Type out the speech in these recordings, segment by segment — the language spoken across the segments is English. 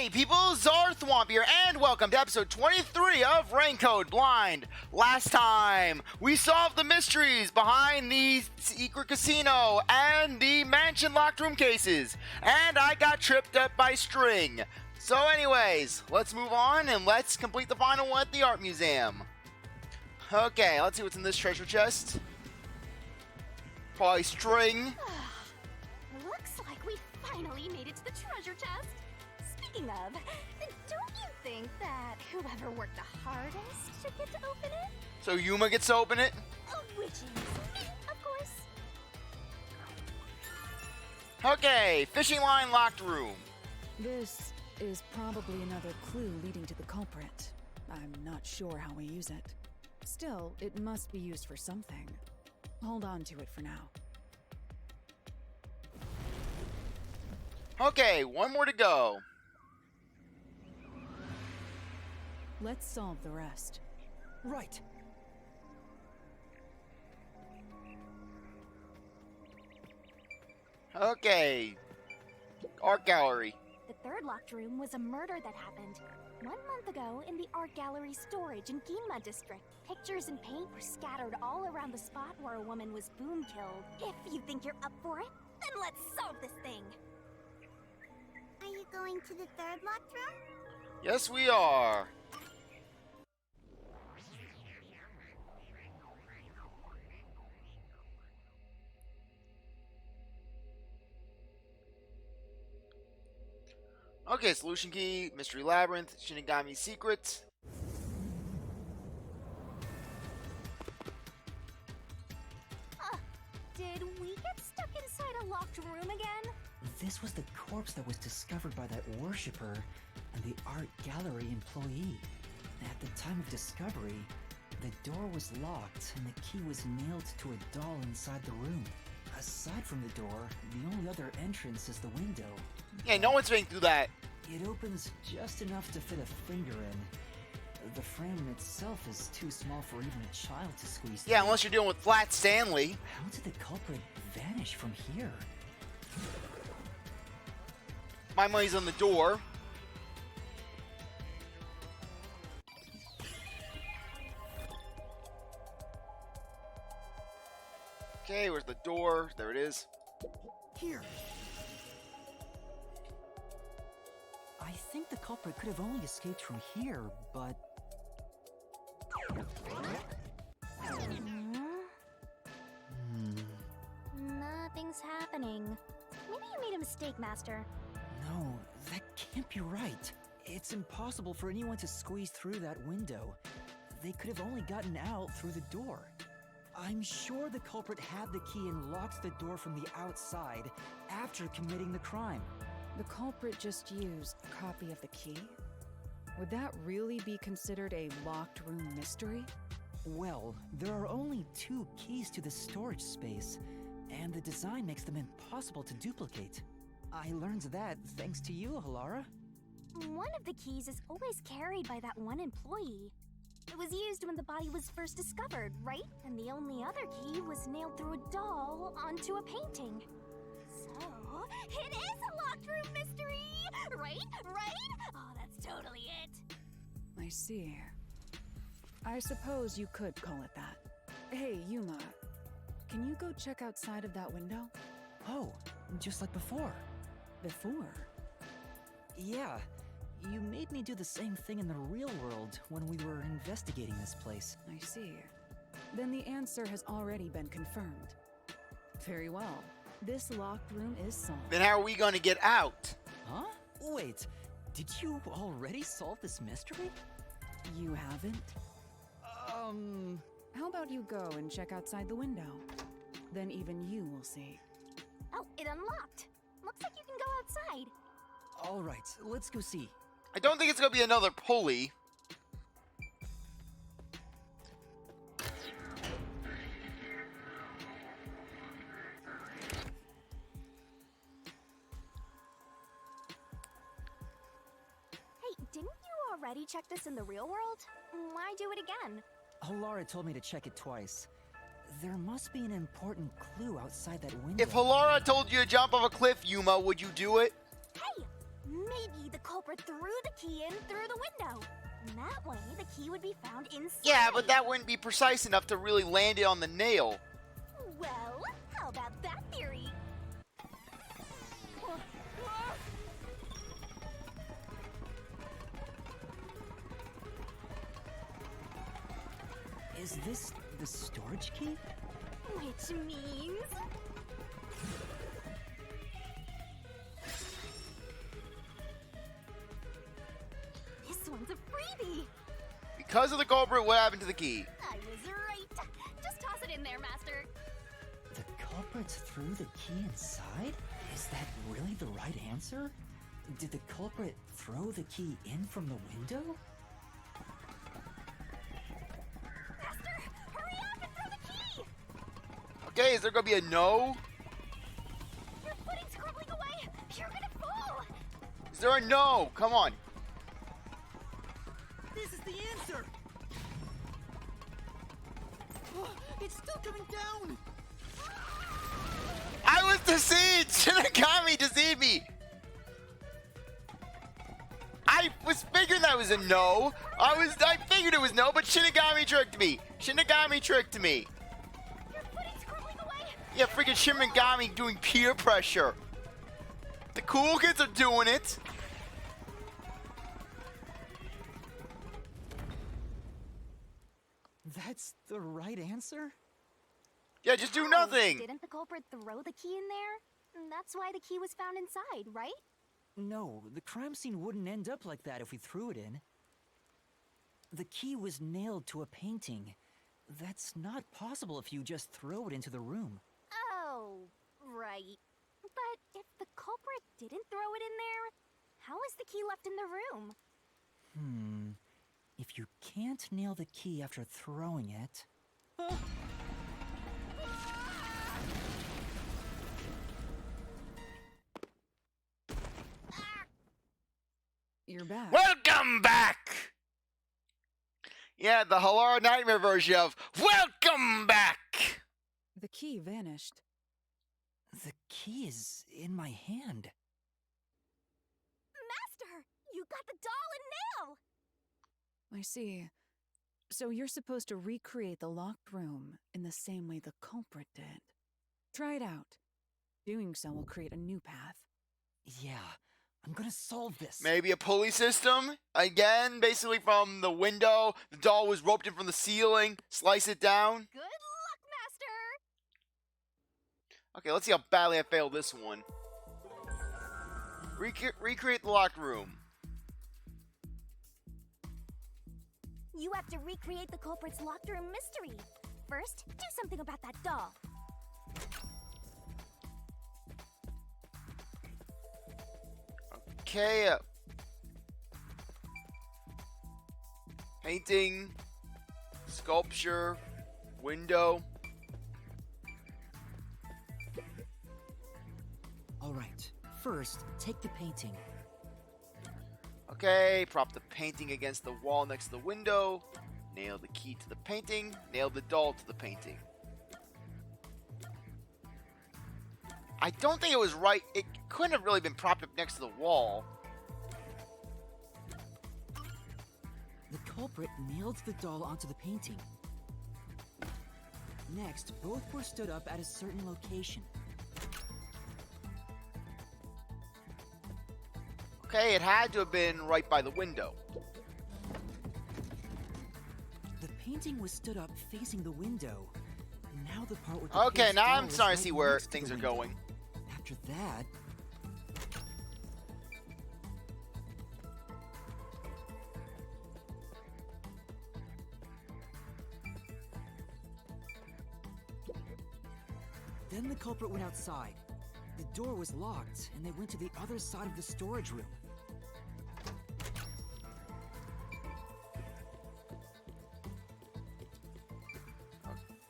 Hey people, CzarThwomp here, and welcome to episode 23 of Raincoat Blind. Last time, we solved the mysteries behind the secret casino and the mansion locked room cases, and I got tripped up by string. So anyways, let's move on and let's complete the final one at the art museum. Okay, let's see what's in this treasure chest. Probably string. Looks like we finally made it to the treasure chest. Speaking of, don't you think that whoever worked the hardest should get to open it? So Yuma gets to open it? Which is me, of course. Okay, fishing line locked room. This is probably another clue leading to the culprit. I'm not sure how we use it. Still, it must be used for something. Hold on to it for now. Okay, one more to go. Let's solve the rest. Right. Okay. Art gallery. The third locked room was a murder that happened 1 month ago in the art gallery storage in Ginma district. Pictures and paint were scattered all around the spot where a woman was boom killed. If you think you're up for it, then let's solve this thing. Are you going to the third locked room? Yes, we are. Okay, solution key, mystery labyrinth, Shinigami secret. Did we get stuck inside a locked room again? This was the corpse that was discovered by that worshipper and the art gallery employee. At the time of discovery, the door was locked and the key was nailed to a doll inside the room. Aside from the door, the only other entrance is the window. Yeah, no one's been through that. It opens just enough to fit a finger in. The frame itself is too small for even a child to squeeze through. Yeah, unless you're dealing with Flat Stanley. How did the culprit vanish from here? My money's on the door. Okay, where's the door? There it is. Here. I think the culprit could have only escaped from here, but... Nothing's happening. Maybe you made a mistake, Master. No, that can't be right. It's impossible for anyone to squeeze through that window. They could have only gotten out through the door. I'm sure the culprit had the key and locked the door from the outside after committing the crime. The culprit just used a copy of the key? Would that really be considered a locked room mystery? Well, there are only 2 keys to the storage space, and the design makes them impossible to duplicate. I learned that thanks to you, Halara. One of the keys is always carried by that one employee. It was used when the body was first discovered, right? And the only other key was nailed through a doll onto a painting. So, it is a locked room mystery! Right? Right? Oh, that's totally it. I see. I suppose you could call it that. Hey, Yuma, can you go check outside of that window? Oh, just like before. Before? Yeah, you made me do the same thing in the real world when we were investigating this place. I see. Then the answer has already been confirmed. Very well. This locked room is solved. Then how are we going to get out? Huh? Wait, did you already solve this mystery? You haven't? How about you go and check outside the window? Then even you will see. Oh, it unlocked. Looks like you can go outside. All right, let's go see. I don't think it's going to be another pulley. Hey, didn't you already check this in the real world? Why do it again? Halara told me to check it twice. There must be an important clue outside that window. If Halara told you to jump off a cliff, Yuma, would you do it? Hey, Maybe the culprit threw the key in through the window. And that way, the key would be found inside. Yeah, but that wouldn't be precise enough to really land it on the nail. Well, how about that theory? Is this the storage key? Which means... this one's a freebie! Because of the culprit, what happened to the key? I was right! Just toss it in there, Master! The culprit threw the key inside? Is that really the right answer? Did the culprit throw the key in from the window? Master, hurry up and throw the key! Okay, is there gonna be a no? Your footing's crumbling away! You're gonna fall! Is there a no? Come on. This is the answer! It's still coming down! I was deceived! Shinigami deceived me! I was figuring that was a no. I figured it was no, but Shinigami tricked me. Shinigami tricked me. Your footing's crumbling away! Yeah, freaking Shinigami doing peer pressure. The cool kids are doing it. That's the right answer? Yeah, just do Oh, nothing. Didn't the culprit throw the key in there? That's why the key was found inside, right? No, the crime scene wouldn't end up like that if we threw it in. The key was nailed to a painting. That's not possible if you just throw it into the room. Oh, right. But if the culprit didn't throw it in there, how is the key left in the room? If you can't nail the key after throwing it... You're back. Welcome back. Yeah, the horror nightmare version of welcome back. The key vanished. The key is in my hand. Master, you got the doll and nail! I see. So you're supposed to recreate the locked room in the same way the culprit did. Try it out. Doing so will create a new path. Yeah, I'm gonna solve this. Maybe a pulley system? Again, basically from the window. The doll was roped in from the ceiling. Slice it down. Good luck, Master! Okay, let's see how badly I failed this one. Recreate the locked room. You have to recreate the culprit's locked room mystery. First, do something about that doll. Okay. Painting. Sculpture. Window. Alright, first, take the painting. Okay, prop the painting against the wall next to the window. Nail the key to the painting. Nail the doll to the painting. I don't think it was right. It couldn't have really been propped up next to the wall. The culprit nailed the doll onto the painting. Next, both were stood up at a certain location. Okay, it had to have been right by the window. The painting was stood up facing the window. Now the part with the Okay, pierced now doll I'm is starting to right see where next to things the are window. going. After that... Then the culprit went outside. The door was locked, and they went to the other side of the storage room.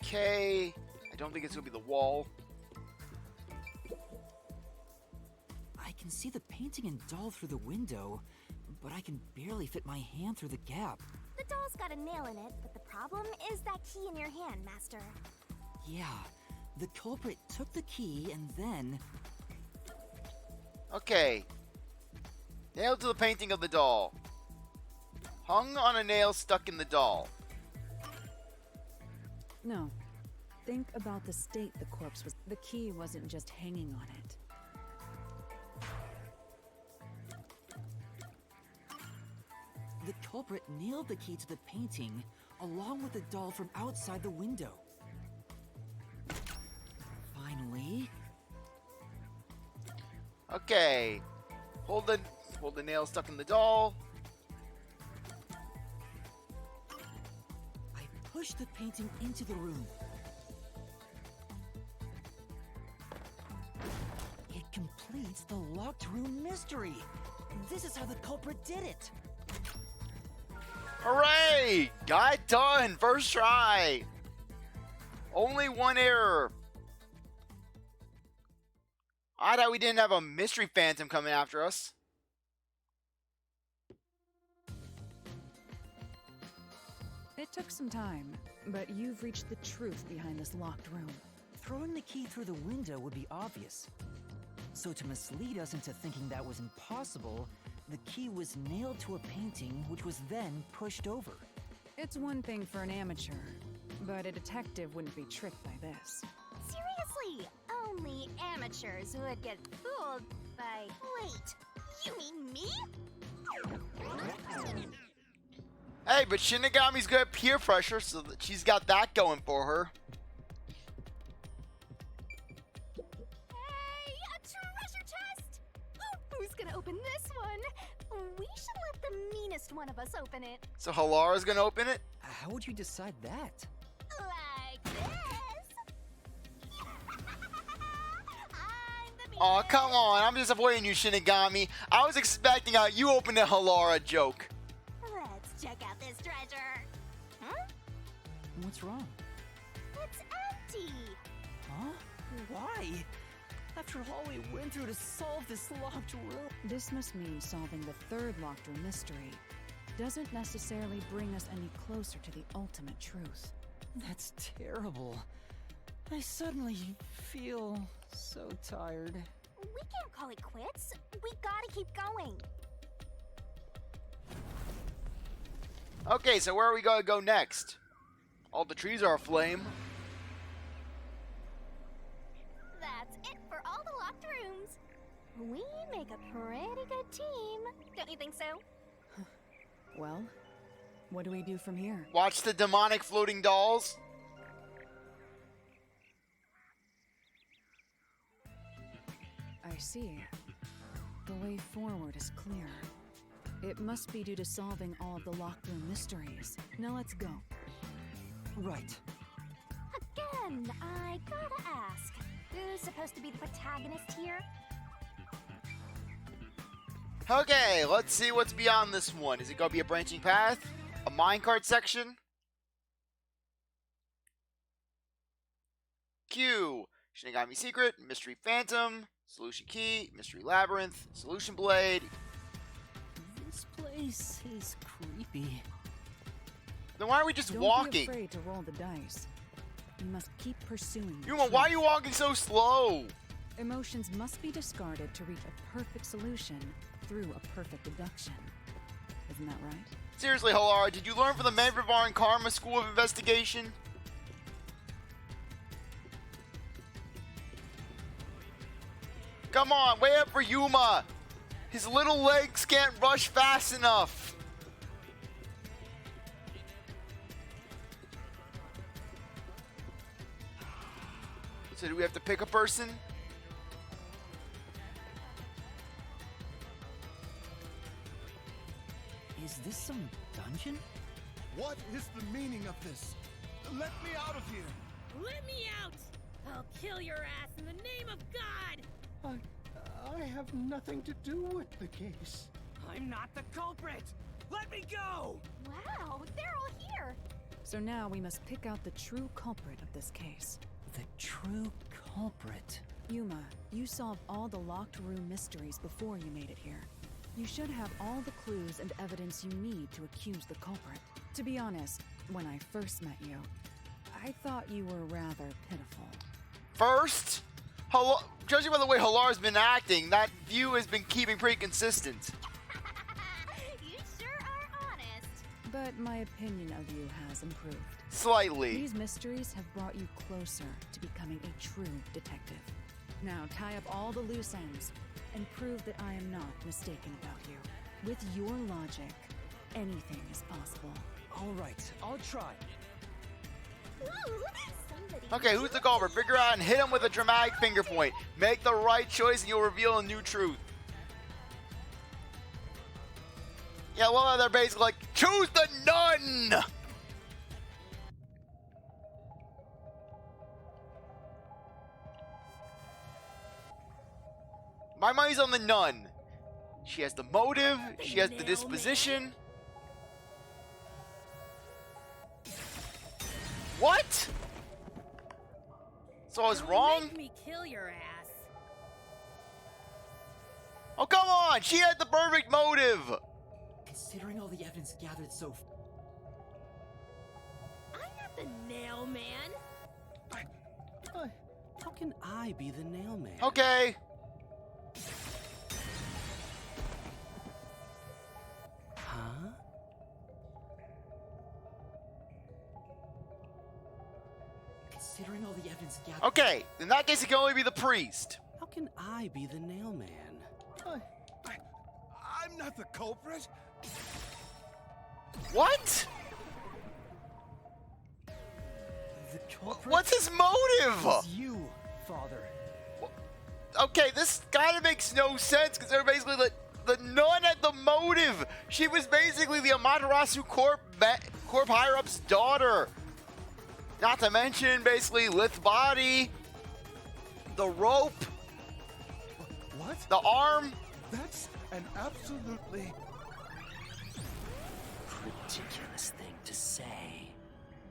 Okay, I don't think it's gonna be the wall. I can see the painting and doll through the window, but I can barely fit my hand through the gap. The doll's got a nail in it, but the problem is that key in your hand, Master. Yeah, the culprit took the key and then... Okay. Nailed to the painting of the doll. Hung on a nail stuck in the doll. No. Think about the state the corpse was. The key wasn't just hanging on it. The culprit nailed the key to the painting along with the doll from outside the window. Finally. Okay. Hold the nail stuck in the doll. I pushed the painting into the room. It completes the locked room mystery. This is how the culprit did it. Hooray! Got it done! First try! Only one error. I thought we didn't have a mystery phantom coming after us. It took some time, but you've reached the truth behind this locked room. Throwing the key through the window would be obvious. So to mislead us into thinking that was impossible, the key was nailed to a painting which was then pushed over. It's one thing for an amateur, but a detective wouldn't be tricked by this. Seriously, only amateurs would get fooled by... Wait, you mean me? Hey, but Shinigami's good at peer pressure, so that she's got that going for her. Hey, a treasure chest! Who's gonna open this one? We should let the meanest one of us open it. So Halara's gonna open it? How would you decide that? Like this. I'm the meanest. Aw, come on. I'm disappointing you, Shinigami. I was expecting a you open a Halara joke. Let's check out this treasure. Huh? What's wrong? It's empty. Huh? Why? After all we went through to solve this locked room. This must mean solving the third locked room mystery doesn't necessarily bring us any closer to the ultimate truth. That's terrible. I suddenly feel so tired. We can't call it quits. We gotta keep going. Okay, so where are we gonna go next? All the trees are aflame. That's it for all the locked rooms. We make a pretty good team. Don't you think so? Well, what do we do from here? Watch the demonic floating dolls. I see. The way forward is clear. It must be due to solving all of the locked room mysteries. Now let's go. Right. Again, I gotta ask. Who's supposed to be the protagonist here? Okay, let's see what's beyond this one. Is it gonna be a branching path? A minecart section? Q. Shinigami Secret, Mystery Phantom, Solution Key, Mystery Labyrinth, Solution Blade. This place is creepy. Then why are we just Don't walking? be afraid to roll the dice. You must keep pursuing the Yuma, why are truth. you walking so slow? Emotions must be discarded to reach a perfect solution through a perfect deduction. Isn't that right? Seriously, Halara, did you learn from the Mandravar and Karma School of Investigation? Come on, wait up for Yuma! His little legs can't rush fast enough! So do we have to pick a person? Is this some dungeon? What is the meaning of this? Let me out of here! Let me out! I'll kill your ass in the name of God! I have nothing to do with the case. I'm not the culprit! Let me go! Wow, they're all here. So now we must pick out the true culprit of this case. The true culprit. Yuma, you solved all the locked room mysteries before you made it here. You should have all the clues and evidence you need to accuse the culprit. To be honest, when I first met you, I thought you were rather pitiful. First, judging by the way Halara's been acting, that view has been keeping pretty consistent. but my opinion of you has improved. Slightly. These mysteries have brought you closer to becoming a true detective. Now tie up all the loose ends and prove that I am not mistaken about you. With your logic, anything is possible. All right, I'll try. Okay, who's the culprit? Figure out and hit him with a dramatic finger point. Make the right choice and you'll reveal a new truth. Yeah, well, they're basically like, choose the nun! My money's on the nun. She has the motive, she has the disposition. What? So I was wrong? Make me kill your ass. Oh, come on! She had the perfect motive! Considering all the evidence gathered so I'm not the Nail Man. How can I be the Nail Man? Okay. Huh? Considering all the evidence gathered. Okay, in that case, it can only be the priest. How can I be the Nail Man? I'm not the culprit. What? The culprit What's his motive? is you, Father. Okay, this kind of makes no sense because they're basically the nun had the motive. She was basically the Amaterasu Corp higher-up's daughter. Not to mention, basically, Lith's body, the rope, What? the arm. That's an absolutely... Ridiculous thing to say.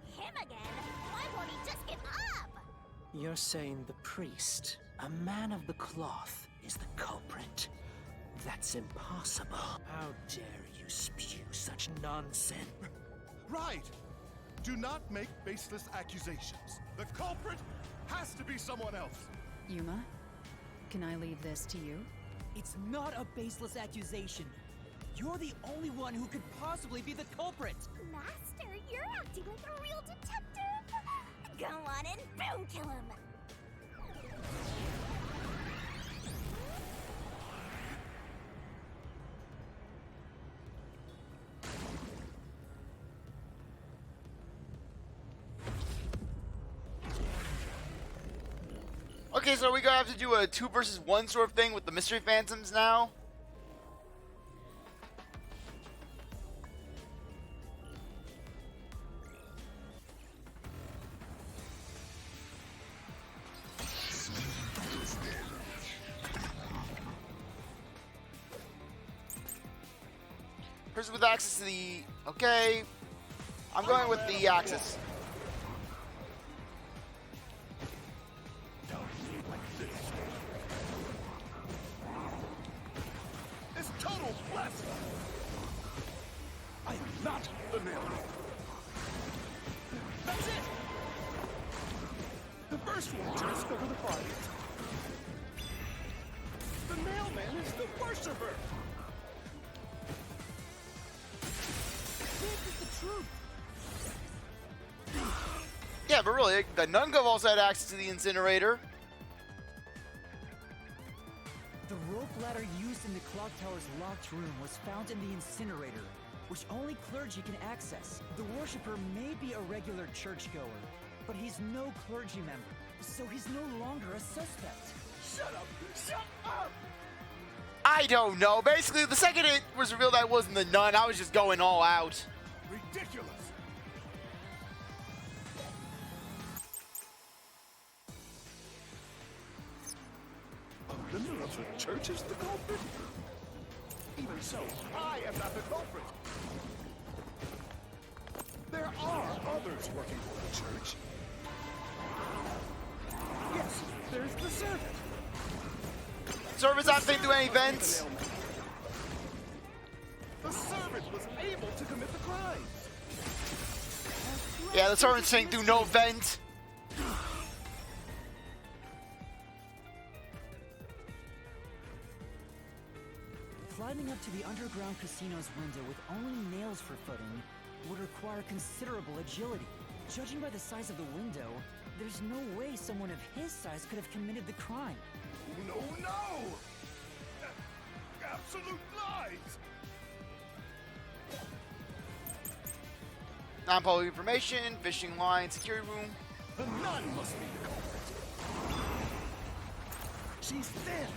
Him again? Why won't he just give up? You're saying the priest, a man of the cloth, is the culprit. That's impossible. How dare you spew such nonsense? Right! Do not make baseless accusations. The culprit has to be someone else. Yuma, can I leave this to you? It's not a baseless accusation. You're the only one who could possibly be the culprit. Master, you're acting like a real detective. Go on and boom kill him. Okay, so we gonna have to do a 2 versus 1 sort of thing with the mystery phantoms now. Person with access to the... Okay. I'm going with the access. It's total blasphemy! I am not the Nail Man. That's it! The first one to discover the body. The Nail Man is the worshiper! This is the truth. Yeah, but really, the Nungov also had access to the incinerator. The rope ladder used in the clock tower's locked room was found in the incinerator, which only clergy can access. The worshipper may be a regular churchgoer, but he's no clergy member, so he's no longer a suspect. Shut up! Shut up! I don't know. Basically, the second it was revealed that it wasn't the nun, I was just going all out. Ridiculous! A member of the church is the culprit? Even so, I am not the culprit! There are others working for the church. Yes, there's the servant. Servants haven't been through any events. The servant was able to commit the crime. Yeah, the servants didn't do no vent. Climbing up to the underground casino's window with only nails for footing would require considerable agility. Judging by the size of the window, there's no way someone of his size could have committed the crime. No! Absolute lies! Non-public information, fishing line, security room. The nun must be the culprit. She's thin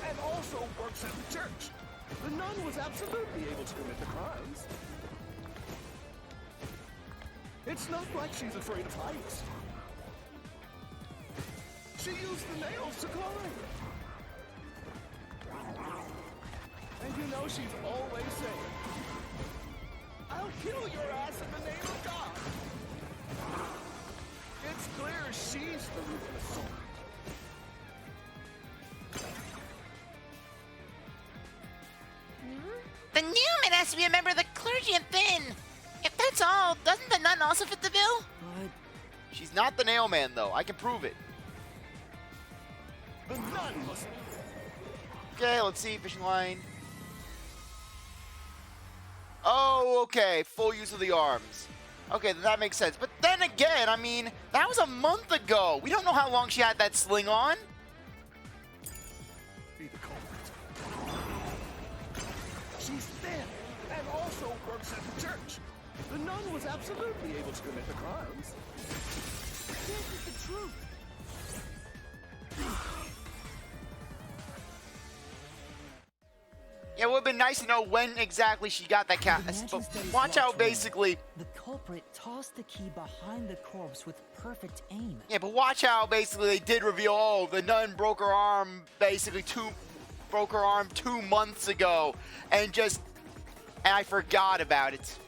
and also works at the church. The nun was absolutely able to commit the crimes. It's not like she's afraid of heights. She used the nails to climb. And you know she's always saying, "I'll kill your ass in the name of God." It's clear she's the ruthless soul. The Newman has to be a member of the clergy and thin. If that's all, doesn't the nun also fit the bill? But She's not the Nail Man, though. I can prove it. The nun must. Okay, let's see. Fishing line. Oh, okay. Full use of the arms. Okay, that makes sense. But then again, I mean, that was a month ago. We don't know how long she had that sling on. Be the culprit. She's thin and also works at the church. The nun was absolutely able to commit the crimes. This is the truth. Yeah, it would have been nice to know when exactly she got that cat. The mansion But studies watch locked out, room. basically. The culprit tossed the key behind the corpse with perfect aim. Yeah, but watch how basically they did reveal. Oh, the nun broke her arm basically 2 months ago, and I forgot about it.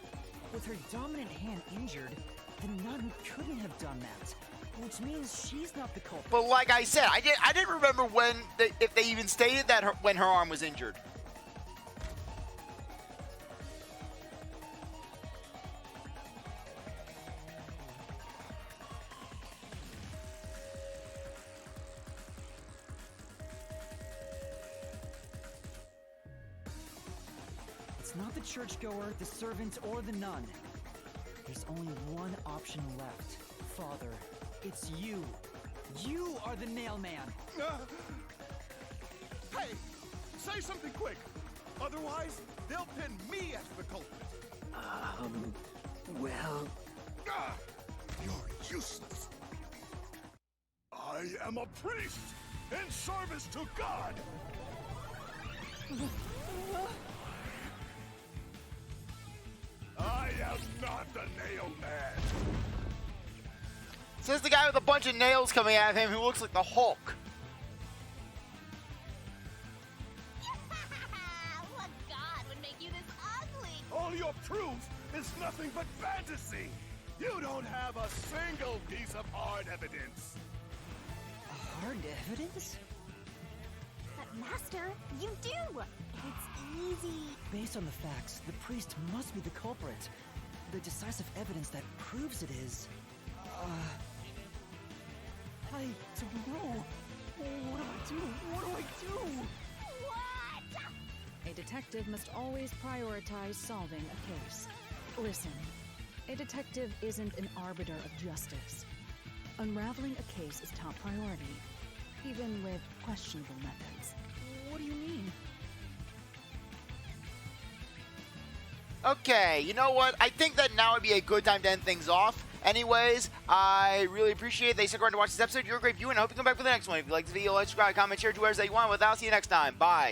With her dominant hand injured, the nun couldn't have done that, which means she's not the culprit. But like I said, I didn't remember if they even stated that when her arm was injured. It's not the churchgoer, the servant, or the nun. There's only one option left. Father, it's you. You are the Nail Man. Hey, say something quick. Otherwise, they'll pin me as the culprit. Well, You're useless. I am a priest in service to God. I am not the Nail Man. Says the guy with a bunch of nails coming at him who looks like the Hulk. What god would make you this ugly? All your proof is nothing but fantasy. You don't have a single piece of hard evidence. Hard evidence? But Master, you do! It's easy. Based on the facts, the priest must be the culprit. The decisive evidence that proves it is... I don't know. What do I do? What? A detective must always prioritize solving a case. Listen, a detective isn't an arbiter of justice. Unraveling a case is top priority, even with questionable methods. What do you mean? Okay, you know what? I think that now would be a good time to end things off. Anyways, I really appreciate it. Thanks for going to watch this episode. You're a great viewer, and I hope you come back for the next one. If you like the video, like, subscribe, comment, share, do whatever that you want. With that, I'll see you next time. Bye.